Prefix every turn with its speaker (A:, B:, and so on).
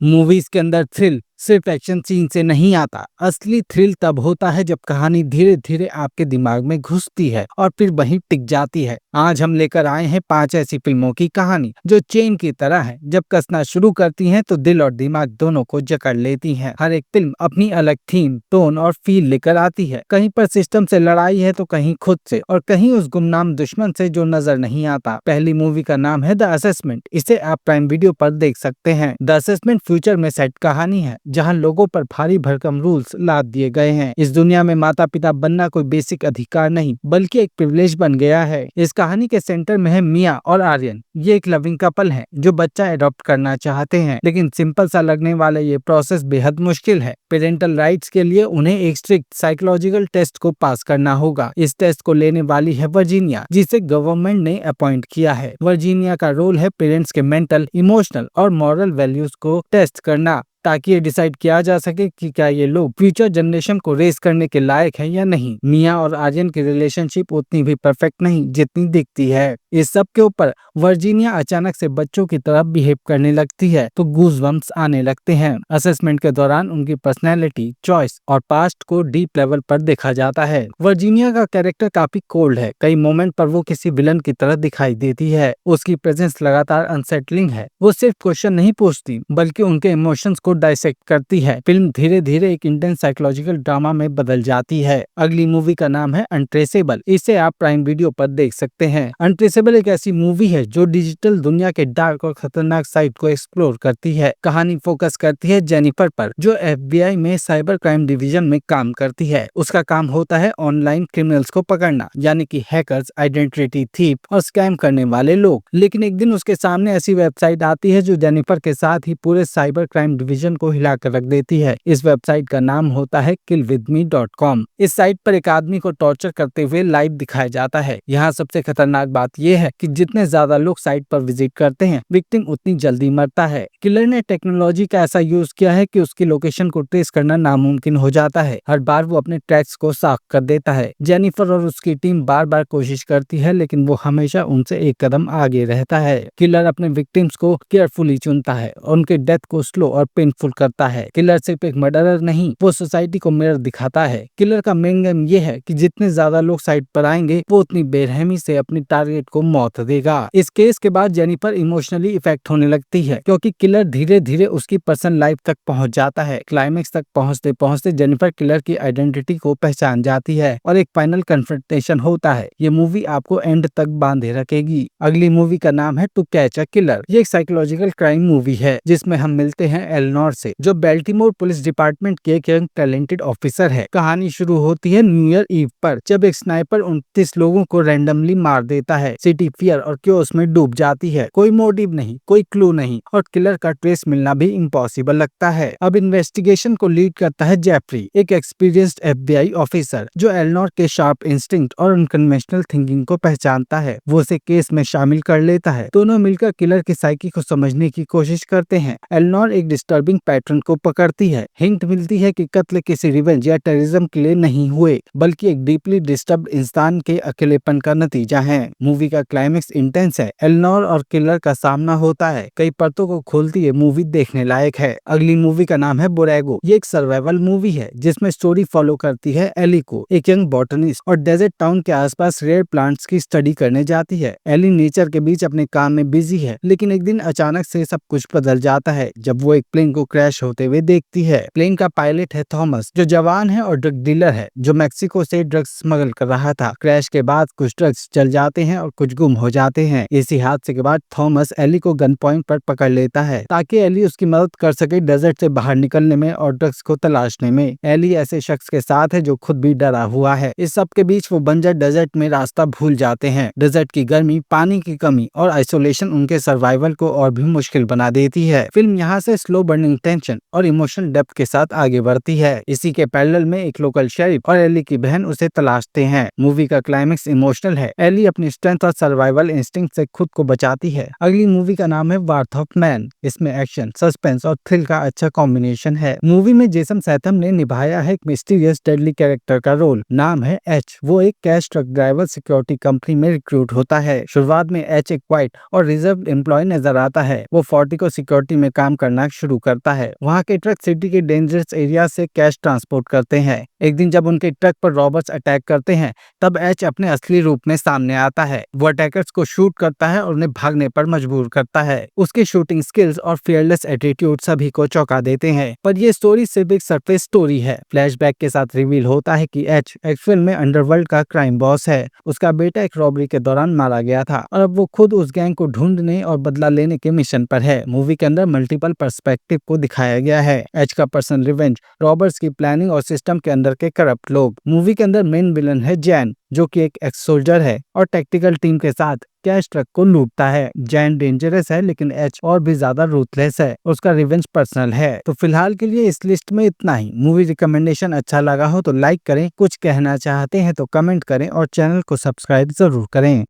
A: Movies के अंदर thrill सिर्फ एक्शन सीन से नहीं आता। असली थ्रिल तब होता है जब कहानी धीरे धीरे आपके दिमाग में घुसती है और फिर वहीं टिक जाती है। आज हम लेकर आए हैं 5 ऐसी फिल्मों की कहानी जो चेन की तरह है। जब कसना शुरू करती हैं तो दिल और दिमाग दोनों को जकड़ लेती हैं। हर एक फिल्म अपनी अलग थीम, टोन और फील लेकर आती है। कहीं पर सिस्टम से लड़ाई है तो कहीं खुद से, और कहीं उस गुमनाम दुश्मन से जो नजर नहीं आता। पहली मूवी का नाम है द असेसमेंट। इसे आप प्राइम वीडियो पर देख सकते हैं। द असेसमेंट फ्यूचर में सेट कहानी है जहां लोगों पर भारी भरकम रूल्स लाद दिए गए हैं। इस दुनिया में माता पिता बनना कोई बेसिक अधिकार नहीं बल्कि एक प्रिविलेज बन गया है। इस कहानी के सेंटर में है मिया और आर्यन। ये एक लविंग कपल है जो बच्चा एडॉप्ट करना चाहते हैं, लेकिन सिंपल सा लगने वाला ये प्रोसेस बेहद मुश्किल है। पेरेंटल राइट्स के लिए उन्हें एक स्ट्रिक्ट साइकोलॉजिकल टेस्ट को पास करना होगा। इस टेस्ट को लेने वाली है वर्जीनिया, जिसे गवर्नमेंट ने अपॉइंट किया है। वर्जीनिया का रोल है पेरेंट्स के मेंटल, इमोशनल और मॉरल वैल्यूज को टेस्ट करना, ताकि ये डिसाइड किया जा सके कि क्या ये लोग फ्यूचर जनरेशन को रेस करने के लायक हैं या नहीं। मिया और आर्यन की रिलेशनशिप उतनी भी परफेक्ट नहीं जितनी दिखती है। इस सब के ऊपर वर्जीनिया अचानक से बच्चों की तरफ बिहेव करने लगती है तो गूज़बम्प्स आने लगते हैं। असेसमेंट के दौरान उनकी पर्सनैलिटी, चॉइस और पास्ट को डीप लेवल पर देखा जाता है। वर्जीनिया का कैरेक्टर काफी कोल्ड है। कई मोमेंट पर वो किसी विलन की तरह दिखाई देती है। उसकी प्रेजेंस लगातार अनसेटलिंग है। वो सिर्फ क्वेश्चन नहीं पूछती बल्कि उनके इमोशंस को डाइसेक्ट करती है। फिल्म धीरे धीरे एक इंटेंस साइकोलॉजिकल ड्रामा में बदल जाती है। अगली मूवी का नाम है अनट्रेसेबल। इसे आप प्राइम वीडियो पर देख सकते हैं। अनट्रेसेबल एक ऐसी मूवी है जो डिजिटल दुनिया के डार्क और खतरनाक साइड को एक्सप्लोर करती है। कहानी फोकस करती है जेनिफर पर, जो FBI में साइबर क्राइम डिवीजन में काम करती है। उसका काम होता है ऑनलाइन क्रिमिनल्स को पकड़ना, यानी कि हैकर्स, आइडेंटिटी थीफ और स्कैम करने वाले लोग। लेकिन एक दिन उसके सामने ऐसी वेबसाइट आती है जो जेनिफर के साथ ही पूरे साइबर क्राइम डिवीजन को हिला कर रख देती है। इस वेबसाइट का नाम होता है killwithme.com। इस साइट पर एक आदमी को टॉर्चर करते हुए लाइव दिखाया जाता है। यहाँ सबसे खतरनाक बात यह है कि जितने ज्यादा लोग साइट पर विजिट करते हैं, विक्टिम उतनी जल्दी मरता है। किलर ने टेक्नोलॉजी का ऐसा यूज किया है कि उसकी लोकेशन को ट्रेस करना नामुमकिन हो जाता है। हर बार वो अपने ट्रैक्स को साफ कर देता है। जेनिफर और उसकी टीम बार बार कोशिश करती है, लेकिन वो हमेशा उनसे एक कदम आगे रहता है। किलर अपने विक्टिम्स को केयरफुली चुनता है और उनके डेथ को स्लो और पेनफुल करता है। किलर सिर्फ एक मर्डरर नहीं, वो सोसाइटी को मिरर दिखाता है। किलर का मेन एम ये है कि जितने ज्यादा लोग साइट पर आएंगे, वो उतनी बेरहमी से अपनी टारगेट को मौत देगा। इस केस के बाद जेनिफर इमोशनली इफेक्ट होने लगती है, क्योंकि किलर धीरे धीरे उसकी पर्सनल लाइफ तक पहुंच जाता है। क्लाइमेक्स तक पहुंचते पहुंचते जेनिफर किलर की आइडेंटिटी को पहचान जाती है और एक फाइनल कन्फ्रंटेशन होता है। ये मूवी आपको एंड तक बांधे रखेगी। अगली मूवी का नाम है टू कैच अ किलर। ये एक साइकोलॉजिकल क्राइम मूवी है जिसमें हम मिलते हैं एलनोर से, जो बेल्टीमोर पुलिस डिपार्टमेंट के एक यंग टैलेंटेड ऑफिसर है। कहानी शुरू होती है न्यू ईयर ईव पर, जब एक स्नाइपर 29 लोगों को रैंडमली मार देता है। सिटी फियर और क्योस में डूब जाती है। कोई मोटिव नहीं, कोई क्लू नहीं और किलर का ट्रेस मिलना भी इम्पॉसिबल लगता है। अब इन्वेस्टिगेशन को लीड करता है जेफरी, एक एक्सपीरियंस्ड FBI ऑफिसर जो एलनोर के शार्प इंस्टिंक्ट और अनकन्वेंशनल थिंकिंग को पहचानता है। वो उसे केस में शामिल कर लेता है। दोनों मिलकर किलर की साइकी को समझने की कोशिश करते हैं। एलनोर एक डिस्टर्बिंग पैटर्न को पकड़ती है। हिंट मिलती है कि कत्ल किसी रिवेंज या टेररिज्म के लिए नहीं हुए, बल्कि एक डीपली डिस्टर्ब इंसान के अकेलेपन का नतीजा है। मूवी का क्लाइमेक्स इंटेंस है। एलनोर और किलर का सामना होता है, कई परतों को खोलती है। मूवी देखने लायक है। अगली मूवी का नाम है बोरेगो। ये एक सर्वाइवल मूवी है जिसमें स्टोरी फॉलो करती है एली को, एक यंग बॉटनिस्ट और डेजर्ट टाउन के आसपास रेयर प्लांट्स की स्टडी करने जाती है। एली नेचर के बीच अपने काम में बिजी है, लेकिन एक दिन अचानक से सब कुछ बदल जाता है जब वो एक प्लेन को क्रैश होते हुए देखती है। प्लेन का पायलट है थॉमस, जो जवान है और ड्रग डीलर है, जो मैक्सिको से ड्रग्स स्मगल कर रहा था। क्रैश के बाद कुछ ड्रग्स जल जाते हैं और कुछ गुम हो जाते हैं। इसी हादसे के बाद थॉमस एली को गन पॉइंट पर पकड़ लेता है ताकि एली उसकी मदद कर सके डेजर्ट से बाहर निकलने में और ड्रग्स को तलाशने में। एली ऐसे शख्स के साथ है जो खुद भी डरा हुआ है। इस सब के बीच वो बंजर डेजर्ट में रास्ता भूल जाते हैं। डेजर्ट की गर्मी, पानी की कमी और आइसोलेशन उनके सर्वाइवल को और भी मुश्किल बना देती है। फिल्म यहाँ से स्लो बर्निंग टेंशन और इमोशनल डेप्थ के साथ आगे बढ़ती है। इसी के पैरेलल में एक लोकल शेरिफ और एली की बहन उसे तलाशते हैं। मूवी का क्लाइमेक्स इमोशनल है। एली अपनी स्ट्रेंथ और सर्वाइवल इंस्टिंक्ट से खुद को बचाती है। अगली मूवी का नाम है वर्थ ऑफ मैन। इसमें एक्शन, सस्पेंस और थ्रिल का अच्छा कॉम्बिनेशन है। मूवी में जेसन स्टैथम ने निभाया है एक मिस्टीरियस डेडली कैरेक्टर का रोल। नाम है एच। वो एक cash truck driver security company में रिक्रूट होता है। शुरुआत में एच एक क्वाइट और रिजर्व एम्प्लॉय नजर आता है। वो 40 को सिक्योरिटी में काम करना शुरू कर करता है। वहाँ के ट्रक सिटी के डेंजरस एरिया से कैश ट्रांसपोर्ट करते हैं। एक दिन जब उनके ट्रक पर रॉबर्स अटैक करते हैं, तब एच अपने असली रूप में सामने आता है। वो अटैकर्स को शूट करता है और उन्हें भागने पर मजबूर करता है। उसके शूटिंग स्किल्स और फियरलेस एटीट्यूड सभी को चौंका देते हैं। पर ये स्टोरी सिर्फ एक सरफेस स्टोरी है। फ्लैशबैक के साथ रिवील होता है कि एच एक्चुअल में अंडरवर्ल्ड का क्राइम बॉस है। उसका बेटा एक रॉबरी के दौरान मारा गया था और अब वो खुद उस गैंग को ढूंढने और बदला लेने के मिशन पर है। मूवी के अंदर मल्टीपल पर्सपेक्टिव को दिखाया गया है। एच का पर्सनल रिवेंज, रॉबर्स की प्लानिंग और सिस्टम के अंदर के करप्ट लोग। मूवी के अंदर मेन विलन है जैन, जो कि एक एक्स सोल्जर है और टैक्टिकल टीम के साथ कैश ट्रक को लूटता है। जैन डेंजरस है, लेकिन एच और भी ज्यादा रूथलेस है। उसका रिवेंज पर्सनल है। तो फिलहाल के लिए इस लिस्ट में इतना ही। मूवी रिकमेंडेशन अच्छा लगा हो तो लाइक करें, कुछ कहना चाहते हैं तो कमेंट करें और चैनल को सब्सक्राइब जरूर करें।